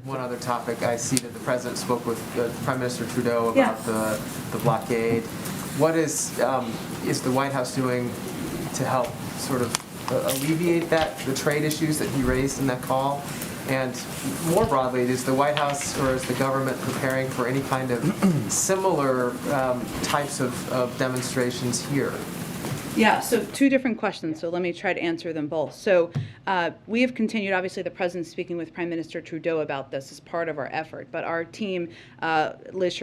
One other topic, I see that the President spoke with Prime Minister Trudeau about the blockade. What is the White House doing to help sort of alleviate the trade issues that he raised in that call? And more broadly, is the White House or is the government preparing for any kind of similar types of demonstrations here? Yeah, so two different questions, so let me try to answer them both. So we have continued, obviously the President's speaking with Prime Minister Trudeau about this as part of our effort, but our team, Dr. Liz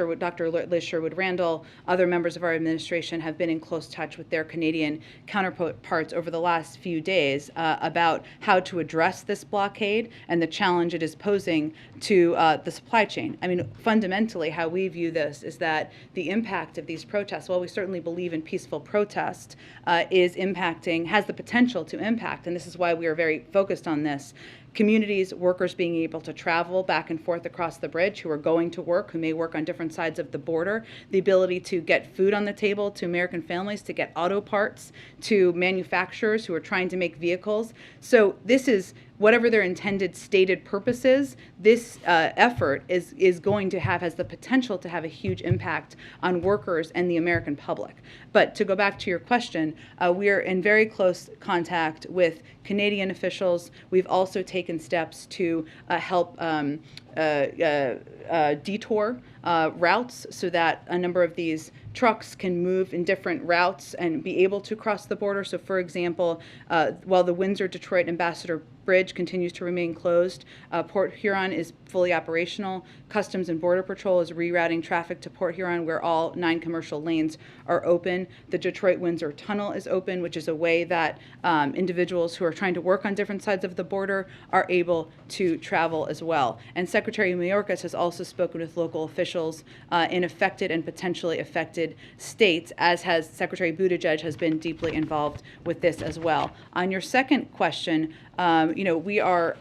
Sherwood-Randall, other members of our administration have been in close touch with their Canadian counterparts over the last few days about how to address this blockade and the challenge it is posing to the supply chain. I mean, fundamentally, how we view this is that the impact of these protests, while we certainly believe in peaceful protest, has the potential to impact, and this is why we are very focused on this, communities, workers being able to travel back and forth across the bridge, who are going to work, who may work on different sides of the border, the ability to get food on the table to American families, to get auto parts to manufacturers who are trying to make vehicles. So this is, whatever their intended stated purpose is, this effort is going to has the potential to have a huge impact on workers and the American public. But to go back to your question, we are in very close contact with Canadian officials. We've also taken steps to help detour routes so that a number of these trucks can move in different routes and be able to cross the border. So, for example, while the Windsor-Detroit Ambassador Bridge continues to remain closed, Port Huron is fully operational. Customs and Border Patrol is rerouting traffic to Port Huron, where all 9 commercial lanes are open. The Detroit-Windsor Tunnel is open, which is a way that individuals who are trying to work on different sides of the border are able to travel as well. And Secretary Mayorkas has also spoken with local officials in affected and potentially affected states, as has Secretary Buttigieg has been deeply involved with this as well. On your second question, we are,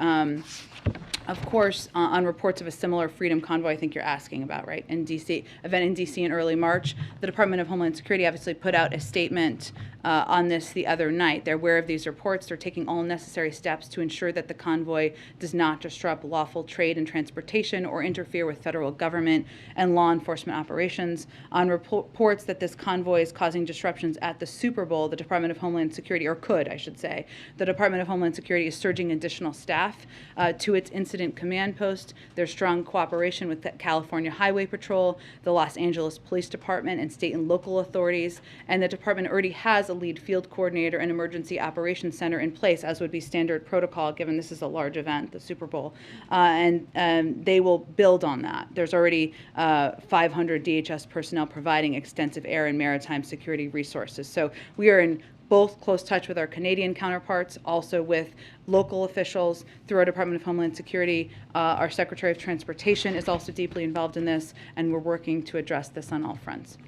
of course, on reports of a similar Freedom Convoy I think you're asking about, right, in D.C., event in D.C. in early March. The Department of Homeland Security obviously put out a statement on this the other night. They're aware of these reports. They're taking all necessary steps to ensure that the convoy does not disrupt lawful trade and transportation or interfere with federal government and law enforcement operations. On reports that this convoy is causing disruptions at the Super Bowl, the Department of Homeland Security, or could, I should say, the Department of Homeland Security is surging additional staff to its incident command post. There's strong cooperation with the California Highway Patrol, the Los Angeles Police Department, and state and local authorities. And the department already has a lead field coordinator and emergency operations center in place, as would be standard protocol, given this is a large event, the Super Bowl. And they will build on that. There's already 500 DHS personnel providing extensive air and maritime security resources. So we are in both close touch with our Canadian counterparts, also with local officials through our Department of Homeland Security. Our Secretary of Transportation is also deeply involved in this, and we're working to address this on all fronts.